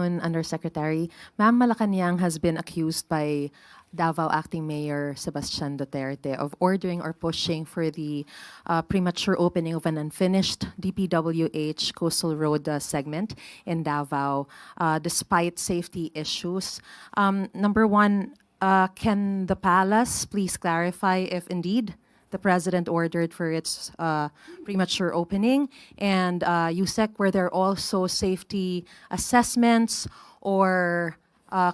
afternoon, Undersecretary. Ma'am, Malacanang has been accused by Davao Acting Mayor Sebastian Duterte of ordering or pushing for the premature opening of an unfinished DPWH Coastal Road segment in Davao, despite safety issues. Number one, can the palace please clarify if indeed the president ordered for its premature opening? And USEC, were there also safety assessments or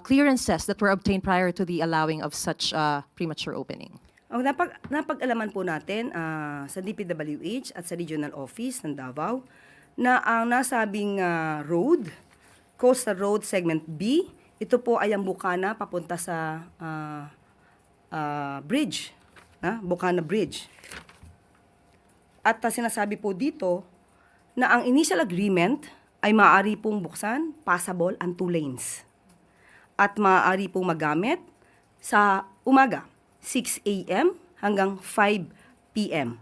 clearances that were obtained prior to the allowing of such premature opening? Ang napag-alaman po natin sa DPWH at sa Regional Office ng Davao na ang nasabing road, Coastal Road Segment B, ito po ay ang bukana papunta sa bridge, Bukana Bridge. At sinasabi po dito na ang initial agreement ay maaari pong buksan, passable ang 2 lanes. At maaari pong magamit sa umaga, 6 a.m. hanggang 5 p.m.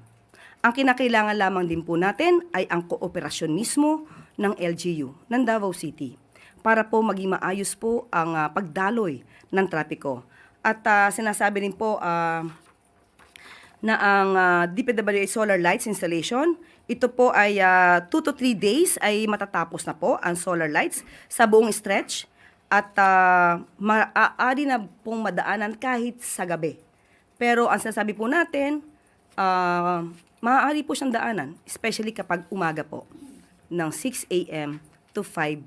Ang kinakailangan lamang din po natin ay ang kooperasyon mismo ng LGU, ng Davao City, para po maging maayos po ang pagdaloy ng trapiko. At sinasabi rin po na ang DPWH solar lights installation, ito po ay 2 to 3 days ay matatapos na po ang solar lights sa buong stretch at maaari na pong madaanan kahit sa gabi. Pero ang sinasabi po natin, maaari po siyang daanan, especially kapag umaga po, ng 6 a.m. to 5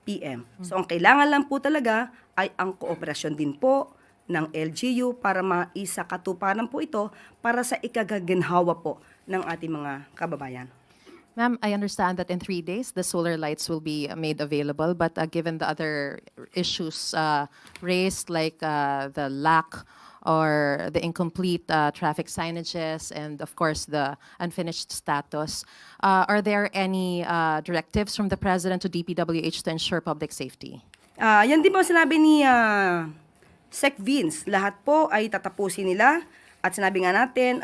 p.m. So ang kailangan lang po talaga ay ang kooperasyon din po ng LGU para maisakatuparan po ito para sa ikagaginhawa po ng ating mga kababayan. Ma'am, I understand that in 3 days, the solar lights will be made available, but given the other issues raised, like the lack or the incomplete traffic signages and, of course, the unfinished status, are there any directives from the President to DPWH to ensure public safety? Yan din po sinabi ni Sec Vince, lahat po ay tatapusin nila at sinabi nga natin,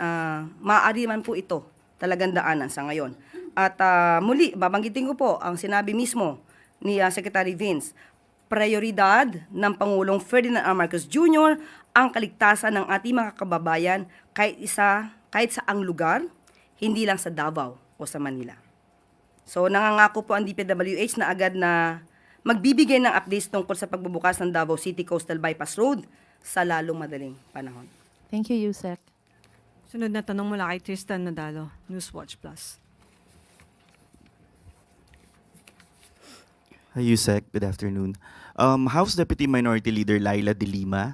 maaari man po ito talagang daanan sa ngayon. At muli, babanggitin ko po ang sinabi mismo ni Secretary Vince, prioridad ng Pangulong Ferdinand R. Marcos Jr. ang kaligtasan ng ating mga kababayan kahit saang lugar, hindi lang sa Davao o sa Manila. So nangangako po ang DPWH na agad na magbibigay ng updates tungkol sa pagbubukas ng Davao City Coastal Bypass Road sa lalong madaling panahon. Thank you, Yusek. Sunod na tanong mula kay Tristan Nadalo, Newswatch Plus. Hi, Yusek. Good afternoon. House Deputy Minority Leader Laila De Lima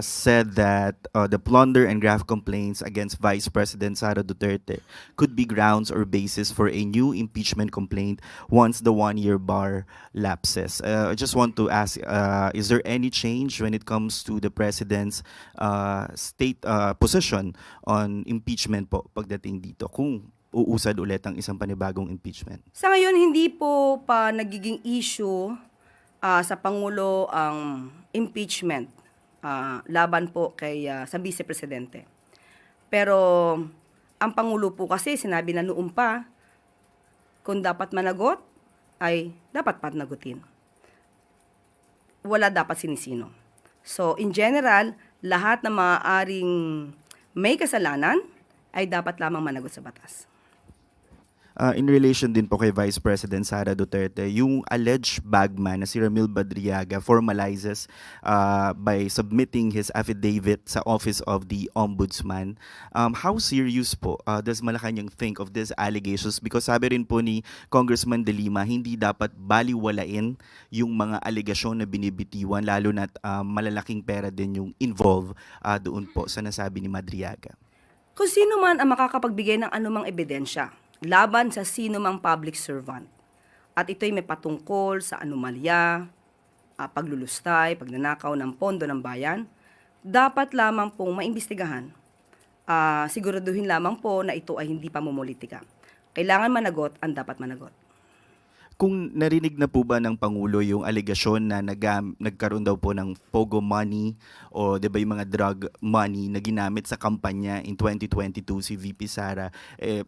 said that the plunder and graft complaints against Vice President Sara Duterte could be grounds or basis for a new impeachment complaint once the one-year bar lapses. I just want to ask, is there any change when it comes to the President's state position on impeachment po pagdating dito? Kung uusad ulit ang isang panibagong impeachment. Sa ngayon, hindi po pa nagiging issue sa Pangulo ang impeachment laban po kay sa Vice Presidente. Pero ang Pangulo po kasi sinabi na noon pa, kung dapat managot, ay dapat panagutin. Wala dapat sinisino. So in general, lahat na maaaring may kasalanan ay dapat lamang managot sa batas. In relation din po kay Vice President Sara Duterte, yung alleged bagman na si Ramil Badriaga formalizes by submitting his affidavit sa Office of the Ombudsman. How serious po does Malacanang think of these allegations? Because sabi rin po ni Congressman De Lima, hindi dapat baliwalain yung mga alegasyon na binibitiwan, lalo na't malalaking pera din yung involved doon po sa nasabi ni Madriaga. Kung sino man ang makakapagbigay ng anumang ebidensya laban sa sino mang public servant. At ito'y may patungkol sa anomalya, paglulustay, pagnanakaw ng pondo ng bayan, dapat lamang pong maimbestigahan. Siguraduhin lamang po na ito ay hindi pamumulitika. Kailangan managot ang dapat managot. Kung narinig na po ba ng Pangulo yung alegasyon na nagkaroon daw po ng POGO money o 'di ba yung mga drug money na ginamit sa kampanya in 2022 si VP Sara,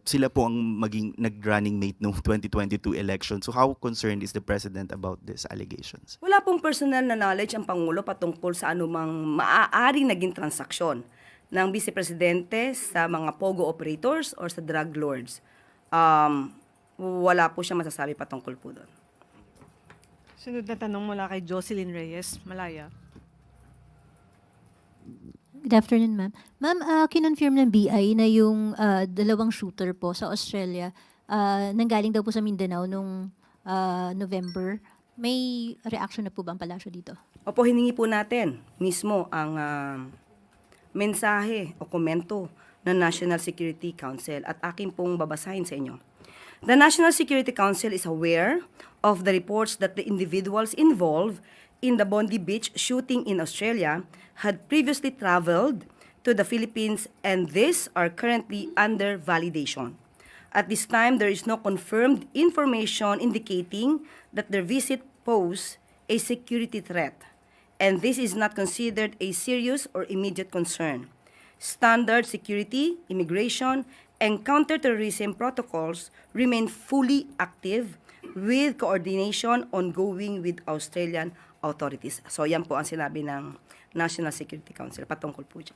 sila po ang maging nag-running mate noong 2022 election. So how concerned is the President about these allegations? Wala pong personal na knowledge ang Pangulo patungkol sa anumang maaaring naging transaksyon ng Vice Presidente sa mga POGO operators or sa drug lords. Wala po siya masasabi patungkol po doon. Sunod na tanong mula kay Jocelyn Reyes, Malaya. Good afternoon, ma'am. Ma'am, kinonfirm ng BI na yung dalawang shooter po sa Australia nanggaling daw po sa Mindanao nung November. May reaction na po ba ang palasyo dito? Opo, hiningi po natin mismo ang mensahe o komento ng National Security Council at akin pong babasahin sa inyo. The National Security Council is aware of the reports that the individuals involved in the Bondi Beach shooting in Australia had previously traveled to the Philippines and these are currently under validation. At this time, there is no confirmed information indicating that their visit posed a security threat, and this is not considered a serious or immediate concern. Standard security, immigration, and counterterrorism protocols remain fully active with coordination ongoing with Australian authorities. So yan po ang sinabi ng National Security Council patungkol po dyan.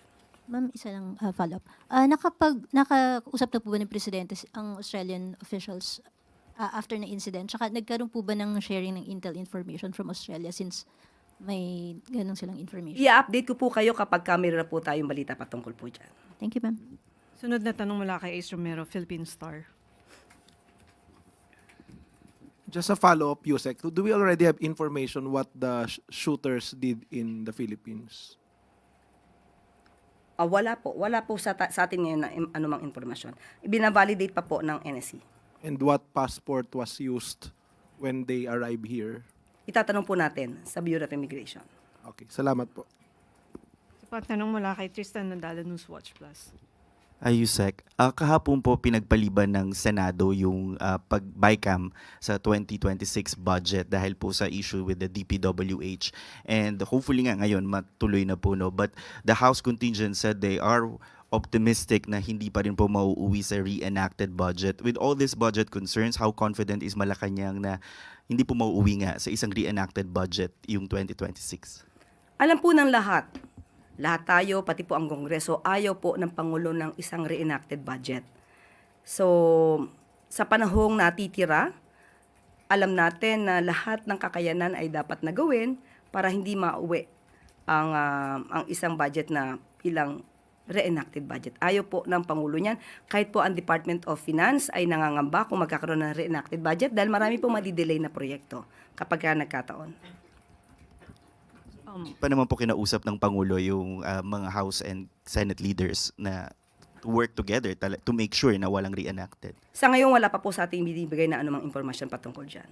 Ma'am, isa lang follow-up. Nakausap na po ba ng Presidente ang Australian officials after ng incident? Tsaka nagkaroon po ba ng sharing ng intel information from Australia since may ganun silang information? I-update ko po kayo kapag meron na po tayong balita patungkol po dyan. Thank you, ma'am. Sunod na tanong mula kay Ace Romero, Philippine Star. Just a follow-up, Yusek. Do we already have information what the shooters did in the Philippines? Wala po. Wala po sa atin ngayon na anumang informasyon. Ibinavalidate pa po ng NSC. And what passport was used when they arrived here? Itatanong po natin sa Bureau of Immigration. Okay, salamat po. Sa tanong mula kay Tristan Nadala, Newswatch Plus. Yusek, kahapon po pinagpaliban ng Senado yung pag-BICAM sa 2026 budget dahil po sa issue with the DPWH. And hopefully nga ngayon matuloy na po, no? But the House contingent said they are optimistic na hindi pa rin po mauuwi sa reenacted budget. With all these budget concerns, how confident is Malacanang na hindi po mauuwi nga sa isang reenacted budget yung 2026? Alam po ng lahat tayo, pati po ang Kongreso, ayaw po ng Pangulo ng isang reenacted budget. So, sa panahong natitira, alam natin na lahat ng kakayanan ay dapat na gawin para hindi mauwi ang isang budget na ilang reenacted budget. Ayaw po ng Pangulo niyan. Kahit po ang Department of Finance ay nangangamba kung magkakaroon ng reenacted budget dahil marami po madidelay na proyekto kapag nagkataon. Pa naman po kinausap ng Pangulo yung mga House and Senate leaders na to work together to make sure na walang reenacted. Sa ngayon, wala pa po sa ating binibigay na anumang impormasyon patungkol dyan.